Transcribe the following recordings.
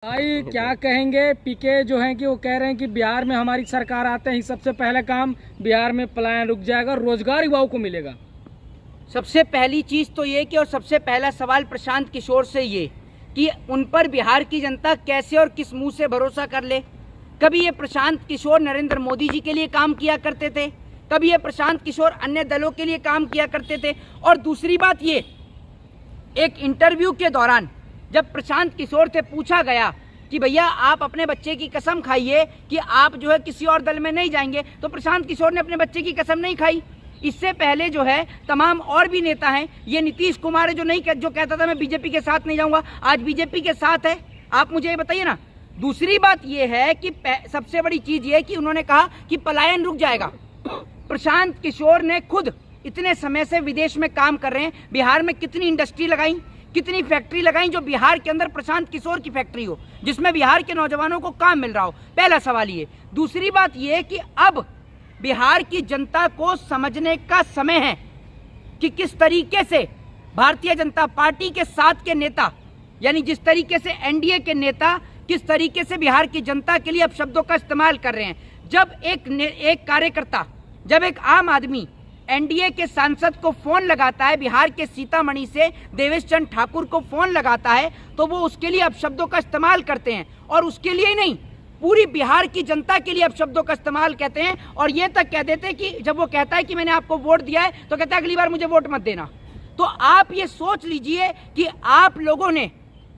भाई क्या कहेंगे, पीके जो हैं कि वो कह रहे हैं कि बिहार में हमारी सरकार आते ही सबसे पहला काम बिहार में पलायन रुक जाएगा, रोजगार युवाओं को मिलेगा। सबसे पहली चीज तो ये कि और सबसे पहला सवाल प्रशांत किशोर से ये कि उन पर बिहार की जनता कैसे और किस मुंह से भरोसा कर ले। कभी ये प्रशांत किशोर नरेंद्र मोदी जी के लिए काम किया करते थे, कभी ये प्रशांत किशोर अन्य दलों के लिए काम किया करते थे। और दूसरी बात ये, एक इंटरव्यू के दौरान जब प्रशांत किशोर से पूछा गया कि भैया आप अपने बच्चे की कसम खाइए कि आप जो है किसी और दल में नहीं जाएंगे, तो प्रशांत किशोर ने अपने बच्चे की कसम नहीं खाई। इससे पहले जो है तमाम और भी नेता हैं, ये नीतीश कुमार है जो कहता था मैं बीजेपी के साथ नहीं जाऊंगा, आज बीजेपी के साथ है। आप मुझे ये बताइए ना। दूसरी बात ये है कि सबसे बड़ी चीज ये कि उन्होंने कहा कि पलायन रुक जाएगा। प्रशांत किशोर ने खुद इतने समय से विदेश में काम कर रहे हैं, बिहार में कितनी इंडस्ट्री लगाई, कितनी फैक्ट्री लगाई जो बिहार के अंदर प्रशांत किशोर की फैक्ट्री हो, जिसमें बिहार के नौजवानों को काम मिल रहा हो। पहला सवाल ये। दूसरी बात ये कि अब बिहार की जनता को समझने का समय है कि किस तरीके से भारतीय जनता पार्टी के साथ के नेता, यानी जिस तरीके से एनडीए के नेता किस तरीके से बिहार की जनता के लिए अब शब्दों का इस्तेमाल कर रहे हैं। जब एक कार्यकर्ता, जब एक आम आदमी एनडीए के सांसद को फोन लगाता है, बिहार के सीतामढ़ी से देवेश चंद्र ठाकुर को फोन लगाता है, तो वो उसके लिए अब शब्दों का इस्तेमाल करते हैं। और उसके लिए ही नहीं, पूरी बिहार की जनता के लिए अब शब्दों का इस्तेमाल कहते हैं। और ये तक कह देते हैं कि जब वो कहता है कि मैंने आपको वोट दिया है, तो कहता है अगली बार मुझे वोट मत देना। तो आप ये सोच लीजिए कि आप लोगों ने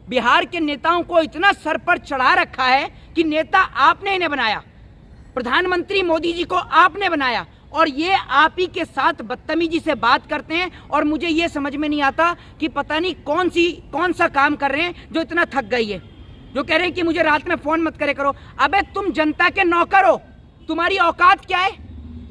बिहार के नेताओं को इतना सर पर चढ़ा रखा है कि नेता आपने इन्हें बनाया, प्रधानमंत्री मोदी जी को आपने बनाया, और ये आप ही के साथ बदतमीजी से बात करते हैं। और मुझे ये समझ में नहीं आता कि पता नहीं कौन सा काम कर रहे हैं जो इतना थक गई है, जो कह रहे हैं कि मुझे रात में फोन मत करे करो। अबे तुम जनता के नौकर हो, तुम्हारी औकात क्या है?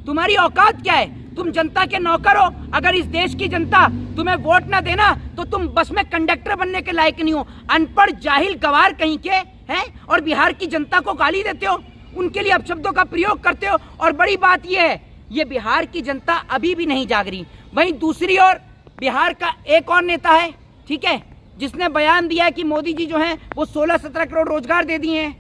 तुम्हारी औकात क्या है? तुम जनता के नौकर हो। अगर इस देश की जनता तुम्हें वोट ना देना तो तुम बस में कंडक्टर बनने के लायक नहीं हो। अनपढ़ जाहिल गवार कहीं के हैं, और बिहार की जनता को गाली देते हो, उनके लिए अपशब्दों का प्रयोग करते हो। और बड़ी बात यह है, ये बिहार की जनता अभी भी नहीं जाग रही। वहीं दूसरी ओर बिहार का एक और नेता है, ठीक है, जिसने बयान दिया है कि मोदी जी जो हैं वो 16-17 करोड़ रोजगार दे दिए हैं।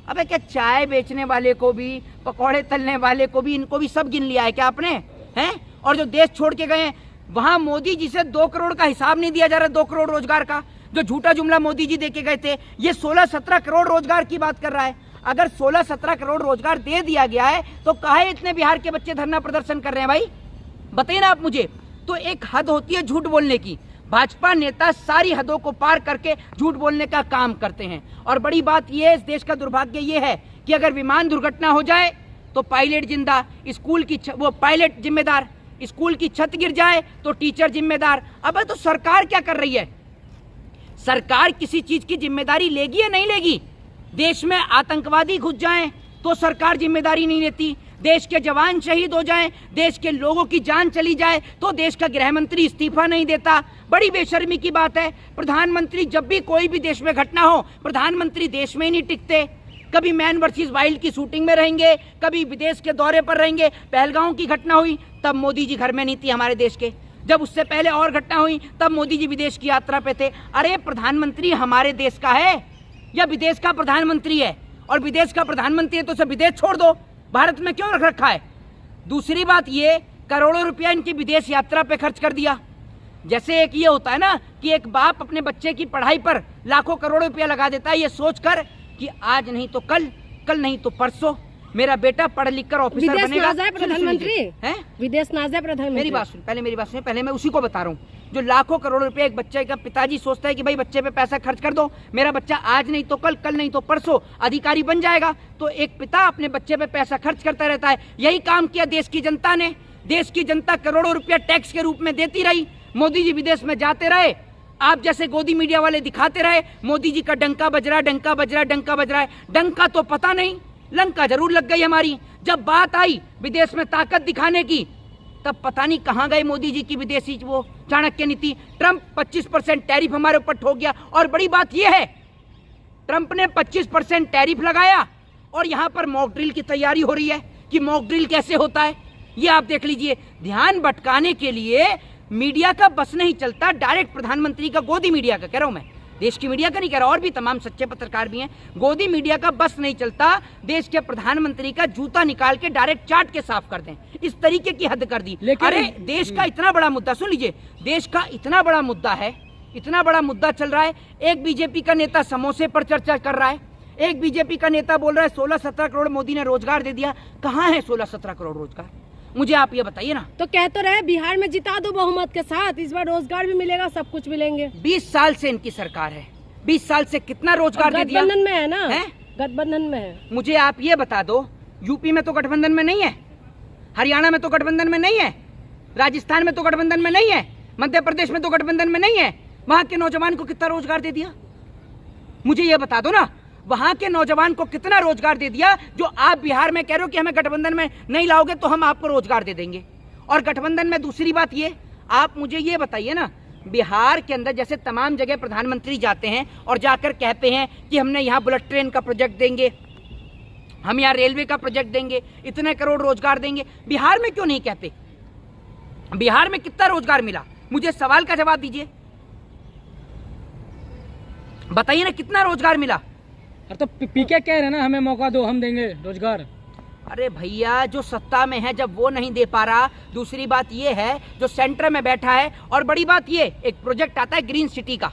अबे क्या चाय बेचने वाले को भी, पकौड़े तलने वाले को भी, इनको भी सब गिन लिया है क्या आपने? हैं? और जो देश छोड़ के गए वहां मोदी जी से 2 करोड़ का हिसाब नहीं दिया जा रहा, 2 करोड़ रोजगार का, जो झूठा जुमला मोदी जी दे के गए थे। ये 16-17 करोड़ रोजगार की बात कर रहा है। अगर 16-17 करोड़ रोजगार दे दिया गया है तो काहे इतने बिहार के बच्चे धरना प्रदर्शन कर रहे हैं भाई? बताइए ना आप मुझे। तो एक हद होती है झूठ बोलने की। भाजपा नेता सारी हदों को पार करके झूठ बोलने का काम करते हैं। और बड़ी बात यह है, इस देश का दुर्भाग्य यह है कि अगर विमान दुर्घटना हो जाए तो पायलट जिंदा, स्कूल की वो पायलट जिम्मेदार, स्कूल की छत गिर जाए तो टीचर जिम्मेदार। अब तो सरकार क्या कर रही है? सरकार किसी चीज की जिम्मेदारी लेगी या नहीं लेगी? देश में आतंकवादी घुस जाएं तो सरकार जिम्मेदारी नहीं लेती। देश के जवान शहीद हो जाएं, देश के लोगों की जान चली जाए तो देश का गृह मंत्री इस्तीफा नहीं देता। बड़ी बेशर्मी की बात है। प्रधानमंत्री, जब भी कोई भी देश में घटना हो, प्रधानमंत्री देश में ही नहीं टिकते। कभी मैन वर्सेस वाइल्ड की शूटिंग में रहेंगे, कभी विदेश के दौरे पर रहेंगे। पहलगांव की घटना हुई तब मोदी जी घर में नहीं थी हमारे देश के। जब उससे पहले और घटना हुई तब मोदी जी विदेश की यात्रा पे थे। अरे प्रधानमंत्री हमारे देश का है या विदेश का प्रधानमंत्री है? और विदेश का प्रधानमंत्री है तो उसे विदेश छोड़ दो, भारत में क्यों रख रखा है? दूसरी बात ये, करोड़ों रुपया इनकी विदेश यात्रा पे खर्च कर दिया। जैसे एक ये होता है ना कि एक बाप अपने बच्चे की पढ़ाई पर लाखों करोड़ों रुपया लगा देता है, ये सोचकर कि आज नहीं तो कल, कल नहीं तो परसों मेरा बेटा पढ़ लिख कर ऑफिसर बनेगा। प्रधानमंत्री है, विदेश ना जाए प्रधानमंत्री। मेरी बात सुन, पहले मेरी बात सुन, पहले मैं उसी को बता रहा हूँ जो लाखों करोड़ रुपए एक बच्चे का पिताजी सोचता है कि भाई बच्चे पे पैसा खर्च कर दो, मेरा बच्चा आज नहीं तो कल, कल नहीं तो परसों अधिकारी बन जाएगा। तो एक पिता अपने बच्चे पे पैसा खर्च करता रहता है। यही काम किया देश की जनता ने। देश की जनता करोड़ों रुपया टैक्स के रूप में देती रही। मोदी जी विदेश में जाते रहे, आप जैसे गोदी मीडिया वाले दिखाते रहे मोदी जी का डंका बज रहा है, डंका बज रहा है, डंका बज रहा है। डंका तो पता नहीं, लंका जरूर लग गई हमारी। जब बात आई विदेश में ताकत दिखाने की, तब पता नहीं कहां गए मोदी जी की विदेशी वो चाणक्य नीति। ट्रंप 25% टैरिफ हमारे ऊपर ठोक गया। और बड़ी बात यह है, ट्रंप ने 25% टैरिफ लगाया और यहां पर मॉक ड्रिल की तैयारी हो रही है कि मॉक ड्रिल कैसे होता है ये आप देख लीजिए। ध्यान भटकाने के लिए मीडिया का बस नहीं चलता, डायरेक्ट प्रधानमंत्री का, गोदी मीडिया का कह रहा हूं मैं, देश की मीडिया का नहीं कह रहा, और भी तमाम सच्चे पत्रकार भी हैं। गोदी मीडिया का बस नहीं चलता, देश के प्रधानमंत्री का जूता निकाल के डायरेक्ट चाट के साफ कर दें, इस तरीके की हद कर दी। अरे देश का इतना बड़ा मुद्दा, सुन लीजिए, देश का इतना बड़ा मुद्दा है, इतना बड़ा मुद्दा चल रहा है, एक बीजेपी का नेता समोसे पर चर्चा कर रहा है, एक बीजेपी का नेता बोल रहा है 16-17 करोड़ मोदी ने रोजगार दे दिया। कहाँ है 16-17 करोड़ रोजगार? मुझे आप ये बताइए ना। तो कह तो रहे बिहार में जिता दो बहुमत के साथ, इस बार रोजगार भी मिलेगा, सब कुछ मिलेंगे। 20 साल से इनकी सरकार है, 20 साल से कितना रोजगार दे दिया? गठबंधन में है ना, गठबंधन में है। मुझे आप ये बता दो, यूपी में तो गठबंधन में नहीं है, हरियाणा में तो गठबंधन में नहीं है, राजस्थान में तो गठबंधन में नहीं है, मध्य प्रदेश में तो गठबंधन में नहीं है, वहां के नौजवान को कितना रोजगार दे दिया? मुझे ये बता दो ना, वहां के नौजवान को कितना रोजगार दे दिया, जो आप बिहार में कह रहे हो कि हमें गठबंधन में नहीं लाओगे तो हम आपको रोजगार दे देंगे। और गठबंधन में दूसरी बात ये, आप मुझे ये बताइए ना, बिहार के अंदर जैसे तमाम जगह प्रधानमंत्री जाते हैं और जाकर कहते हैं कि हमने यहाँ बुलेट ट्रेन का प्रोजेक्ट देंगे, हम यहाँ रेलवे का प्रोजेक्ट देंगे, इतने करोड़ रोजगार देंगे, बिहार में क्यों नहीं कहते? बिहार में कितना रोजगार मिला? मुझे सवाल का जवाब दीजिए, बताइए ना, कितना रोजगार मिला? तो पीके कह रहे हैं ना, हमें मौका दो, हम देंगे रोजगार। अरे भैया, जो सत्ता में है जब वो नहीं दे पा रहा, दूसरी बात ये है जो सेंटर में बैठा है, और बड़ी बात ये, एक प्रोजेक्ट आता है ग्रीन सिटी का,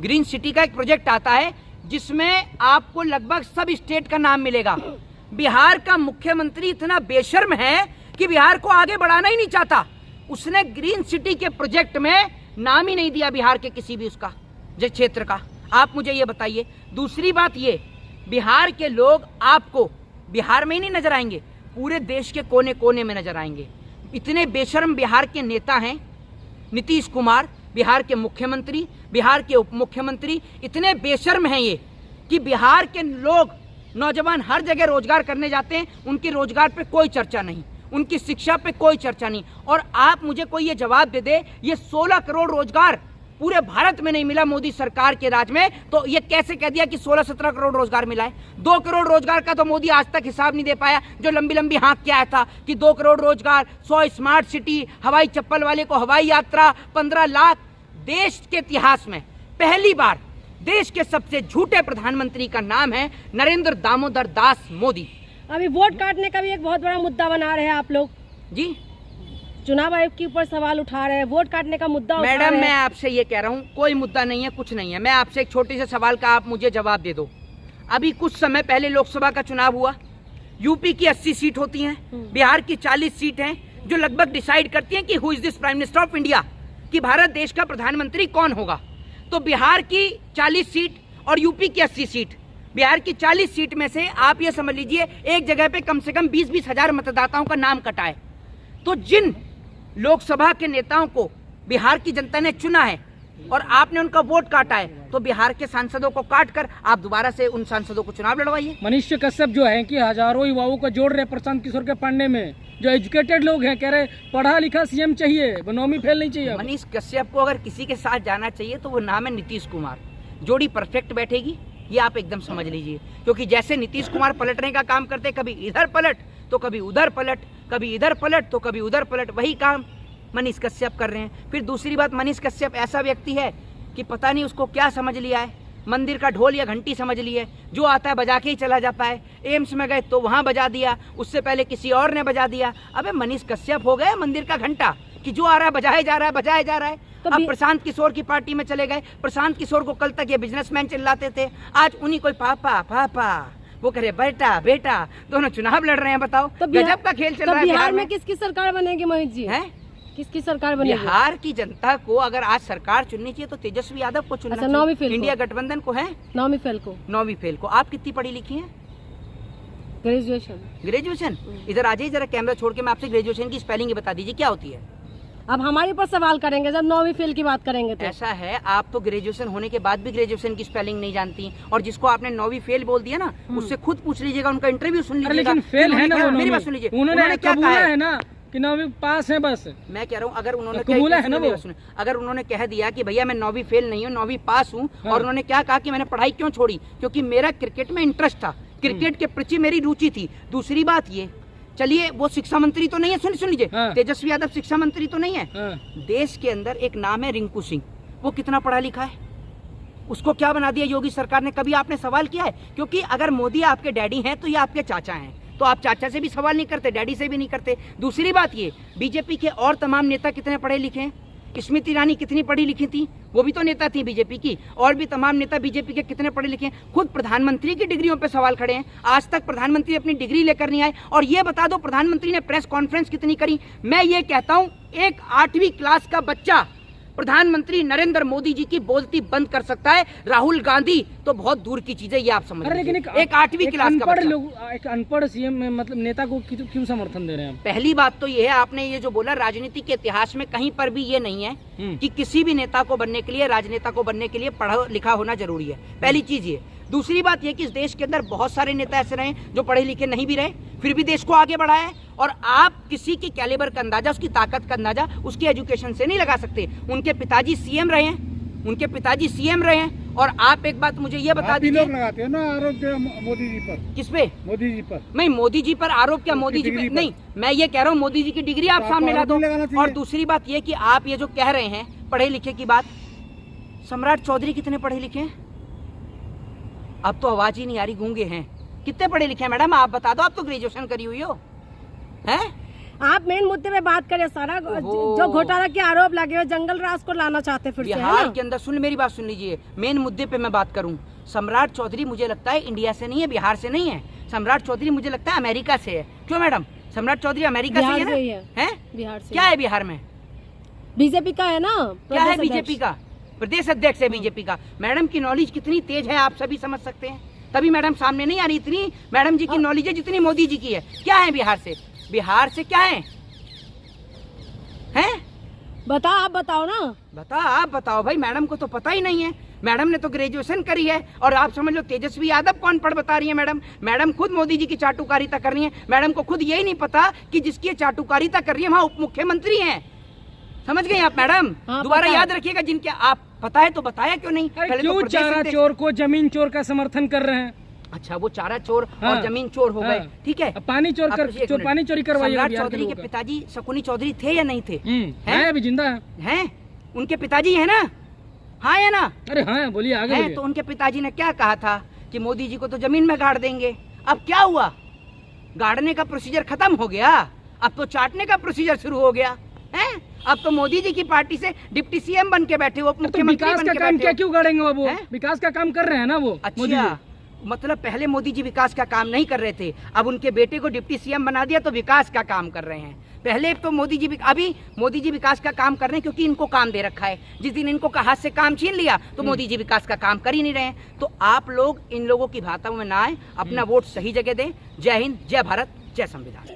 ग्रीन सिटी का एक प्रोजेक्ट आता है जिसमें आपको लगभग सब स्टेट का नाम मिलेगा। बिहार का मुख्यमंत्री इतना बेशर्म है कि बिहार को आगे बढ़ाना ही नहीं चाहता, उसने ग्रीन सिटी के प्रोजेक्ट में नाम ही नहीं दिया बिहार के किसी भी उसका जिस क्षेत्र का। आप मुझे ये बताइए। दूसरी बात ये, बिहार के लोग आपको बिहार में ही नहीं नजर आएंगे, पूरे देश के कोने कोने में नजर आएंगे। इतने बेशर्म बिहार के नेता हैं, नीतीश कुमार बिहार के मुख्यमंत्री, बिहार के उप मुख्यमंत्री, इतने बेशर्म हैं ये कि बिहार के लोग, नौजवान हर जगह रोजगार करने जाते हैं, उनकी रोजगार पे कोई चर्चा नहीं, उनकी शिक्षा पे कोई चर्चा नहीं। और आप मुझे कोई ये जवाब दे दे, ये 16 करोड़ रोजगार पूरे भारत में नहीं मिला मोदी सरकार के राज में, तो ये कैसे कह दिया कि 16-17 करोड़ रोजगार मिला है? 2 करोड़ रोजगार का तो मोदी आज तक हिसाब नहीं दे पाया, जो लंबी लंबी हाँक के आया था कि 2 करोड़ रोजगार, 100 स्मार्ट सिटी, हवाई चप्पल वाले को हवाई यात्रा, 15 लाख। देश के इतिहास में पहली बार देश के सबसे झूठे प्रधानमंत्री का नाम है नरेंद्र दामोदर दास मोदी। अभी वोट काटने का भी एक बहुत बड़ा मुद्दा बना रहे हैं आप लोग जी, चुनाव आयोग के ऊपर सवाल उठा रहे हैं, वोट काटने का मुद्दा उठा रहे हैं। मैडम, मैं आपसे ये कह रहा हूँ, कोई मुद्दा नहीं है, कुछ नहीं है। मैं आपसे एक छोटे से सवाल का आप मुझे जवाब दे दो। अभी कुछ समय पहले लोकसभा का चुनाव हुआ, यूपी की 80 सीट होती हैं, बिहार की 40 सीट हैं, जो लगभग डिसाइड करती हैं कि who is this prime minister of India, कि भारत देश का प्रधानमंत्री कौन होगा। तो बिहार की 40 सीट और यूपी की 80 सीट, बिहार की 40 सीट में से आप ये समझ लीजिए एक जगह पे कम से कम 20-20 हजार मतदाताओं का नाम कटा है। तो जिन लोकसभा के नेताओं को बिहार की जनता ने चुना है और आपने उनका वोट काटा है, तो बिहार के सांसदों को काट कर आप दोबारा से उन सांसदों को चुनाव लड़वाइए। मनीष कश्यप जो है कि हजारों युवाओं को जोड़ रहे प्रशांत किशोर के पढ़ने में, जो एजुकेटेड लोग हैं, कह रहे पढ़ा लिखा सीएम चाहिए, नौवीं फेल नहीं चाहिए। मनीष कश्यप को अगर किसी के साथ जाना चाहिए तो वो नाम है नीतीश कुमार। जोड़ी परफेक्ट बैठेगी, ये आप एकदम समझ लीजिए। क्योंकि जैसे नीतीश कुमार पलटने का काम करते, कभी इधर पलट तो कभी उधर पलट, कभी इधर पलट तो कभी उधर पलट, वही काम मनीष कश्यप कर रहे हैं। फिर दूसरी बात, मनीष कश्यप ऐसा व्यक्ति है कि पता नहीं उसको क्या समझ लिया है, मंदिर का ढोल या घंटी समझ ली है, जो आता है बजा के ही चला जाता है। एम्स में गए तो वहां बजा दिया, उससे पहले किसी और ने बजा दिया। अबे मनीष कश्यप हो गए मंदिर का घंटा कि जो आ रहा है बजाया जा रहा है, बजाया जा रहा है। तो अब प्रशांत किशोर की पार्टी में चले गए। प्रशांत किशोर को कल तक ये बिजनेसमैन चिल्लाते थे, आज उन्हीं कोई पापा पापा, वो करे बेटा बेटा, दोनों चुनाव लड़ रहे हैं। बताओ, तो गजब का खेल चल रहा है बिहार में। किसकी सरकार बनेगी मोहित जी? है किसकी सरकार बनेगी? बिहार की जनता को अगर आज सरकार चुननी चाहिए तो तेजस्वी यादव को चुनना अच्छा, नौवीं फेल चाहिए। इंडिया गठबंधन को है, नौवीं फेल को। नौवीं फेल को। आप कितनी पढ़ी लिखी हैं? ग्रेजुएशन। ग्रेजुएशन? इधर आ जाइए जरा, कैमरा छोड़ के मैं आपसे ग्रेजुएशन की स्पेलिंग ही बता दीजिए क्या होती है। अब हमारे ऊपर सवाल करेंगे जब नौवीं फेल की बात करेंगे तो। ऐसा है, आप तो ग्रेजुएशन होने के बाद भी ग्रेजुएशन की स्पेलिंग नहीं जानती, और जिसको आपने नौवीं फेल बोल दिया ना, उससे खुद पूछ लीजिएगा, उनका इंटरव्यू सुन लीजिएगा। लेकिन फेल है ना, मेरी बात सुन लीजिए, उन्होंने क्या कहा है ना कि नौवीं पास है बस। मैं कह रहा हूँ, अगर उन्होंने है ना वो, अगर उन्होंने कह दिया कि भैया मैं नौवीं फेल नहीं हूँ, नौवीं पास हूँ, और उन्होंने क्या कहा कि मैंने पढ़ाई क्यों छोड़ी, क्योंकि मेरा क्रिकेट में इंटरेस्ट था, क्रिकेट के प्रति मेरी रुचि थी। दूसरी बात ये, चलिए वो शिक्षा मंत्री तो नहीं है, सुन लीजिए, तेजस्वी यादव शिक्षा मंत्री तो नहीं है। देश के अंदर एक नाम है रिंकू सिंह, वो कितना पढ़ा लिखा है? उसको क्या बना दिया योगी सरकार ने, कभी आपने सवाल किया है? क्योंकि अगर मोदी आपके डैडी हैं तो ये आपके चाचा हैं, तो आप चाचा से भी सवाल नहीं करते, डैडी से भी नहीं करते। दूसरी बात ये, बीजेपी के और तमाम नेता कितने पढ़े लिखे हैं? स्मृति ईरानी कितनी पढ़ी लिखी थी? वो भी तो नेता थी बीजेपी की। और भी तमाम नेता बीजेपी के कितने पढ़े लिखे हैं? खुद प्रधानमंत्री की डिग्रियों पे सवाल खड़े हैं। आज तक प्रधानमंत्री अपनी डिग्री लेकर नहीं आए। और ये बता दो प्रधानमंत्री ने प्रेस कॉन्फ्रेंस कितनी करी? मैं ये कहता हूं एक 8वीं क्लास का बच्चा प्रधानमंत्री नरेंद्र मोदी जी की बोलती बंद कर सकता है, राहुल गांधी तो बहुत दूर की चीज है, ये आप समझ लीजिए। एक 8वीं क्लास का बच्चा, एक अनपढ़ सीएम में मतलब नेता को क्यों समर्थन दे रहे हैं? पहली बात तो ये है, आपने ये जो बोला, राजनीति के इतिहास में कहीं पर भी ये नहीं है कि किसी भी नेता को बनने के लिए, राजनेता को बनने के लिए पढ़ा लिखा होना जरूरी है। पहली चीज ये। दूसरी बात ये कि इस देश के अंदर बहुत सारे नेता ऐसे रहे जो पढ़े लिखे नहीं भी रहे, फिर भी देश को आगे बढ़ाया है। और आप किसी के कैलिबर का अंदाजा, उसकी ताकत का अंदाजा उसकी एजुकेशन से नहीं लगा सकते। उनके पिताजी सीएम रहे हैं, उनके पिताजी सीएम रहे हैं। और आप एक बात मुझे ये बता दीजिए, लोग लगाते हैं ना आरोप मोदी जी पर। किस पे? मोदी जी पर। नहीं, मोदी जी पर आरोप क्या? मोदी जी पे नहीं, मैं ये कह रहा हूँ मोदी जी की डिग्री आप सामने ला दो। और दूसरी बात ये कि आप ये जो कह रहे हैं पढ़े लिखे की बात, सम्राट चौधरी कितने पढ़े लिखे हैं? अब तो आवाज ही नहीं आ रही, गूंगे हैं। कितने पढ़े लिखे हैं मैडम? आप बता दो, आप तो ग्रेजुएशन करी हुई हो। हैं? आप मेन मुद्दे पे बात करें। सारा जो घोटाला के आरोप लगे हुए जंगल राज को लाना चाहते फिर से, बिहार के अंदर। सुन, मेरी बात सुन लीजिए, मेन मुद्दे पे मैं बात करूं। सम्राट चौधरी मुझे लगता है इंडिया से नहीं है, बिहार से नहीं है। सम्राट चौधरी मुझे लगता है अमेरिका से है। क्यों मैडम? सम्राट चौधरी अमेरिका से है ना? है? बिहार से। क्या है बिहार में? बीजेपी का है ना। क्या है बीजेपी का? प्रदेश अध्यक्ष है बीजेपी का। मैडम की नॉलेज कितनी तेज है आप सभी समझ सकते हैं, तभी मैडम सामने नहीं आ रही। इतनी मैडम जी की नॉलेज है जितनी मोदी जी की है। क्या है बिहार से? बिहार से क्या है? हैं? बताओ, आप बताओ ना। आप बताओ भाई, मैडम को तो पता ही नहीं है। मैडम ने तो ग्रेजुएशन करी है। और आप समझ लो तेजस्वी यादव कौन पढ़ बता रही है मैडम? मैडम खुद मोदी जी की चाटुकारिता कर रही है। मैडम को खुद यही नहीं पता कि जिसकी ये चाटुकारिता कर रही है वहाँ उप मुख्यमंत्री हैं। समझ गई आप मैडम? दोबारा याद रखिएगा, जिनके आप पता है तो बताया क्यों नहीं? क्यों चारा चोर को जमीन चोर का समर्थन कर रहे हैं? अच्छा, वो चारा चोर और जमीन चोर हो गए, ठीक है। पानी पानी चोरी करवाइए। सम्राट चौधरी के पिताजी शकुनी चौधरी थे या नहीं थे? हैं, अभी जिंदा हैं। उनके पिताजी है ना? हाँ या ना? अरे हाँ, बोलिए आगे बोलिए। तो उनके पिताजी ने क्या कहा था कि मोदी जी को तो जमीन में गाड़ देंगे। अब क्या हुआ? गाड़ने का प्रोसीजर खत्म हो गया, अब तो चाटने का प्रोसीजर शुरू हो गया है। अब तो मोदी जी की पार्टी से डिप्टी सीएम बन के बैठे हो, मुख्यमंत्री विकास का काम क्या क्यों गाड़ेंगे? वो विकास का काम कर रहे हैं ना वो। अच्छा, मतलब पहले मोदी जी विकास का काम नहीं कर रहे थे, अब उनके बेटे को डिप्टी सीएम बना दिया तो विकास का काम कर रहे हैं। पहले तो मोदी जी, अभी मोदी जी विकास का काम कर रहे हैं क्योंकि इनको काम दे रखा है। जिस दिन इनको हाथ से काम छीन लिया तो मोदी जी विकास का काम कर ही नहीं रहे हैं। तो आप लोग इन लोगों की भाषाओं में ना आए, अपना वोट सही जगह दें। जय हिंद, जय भारत, जय संविधान।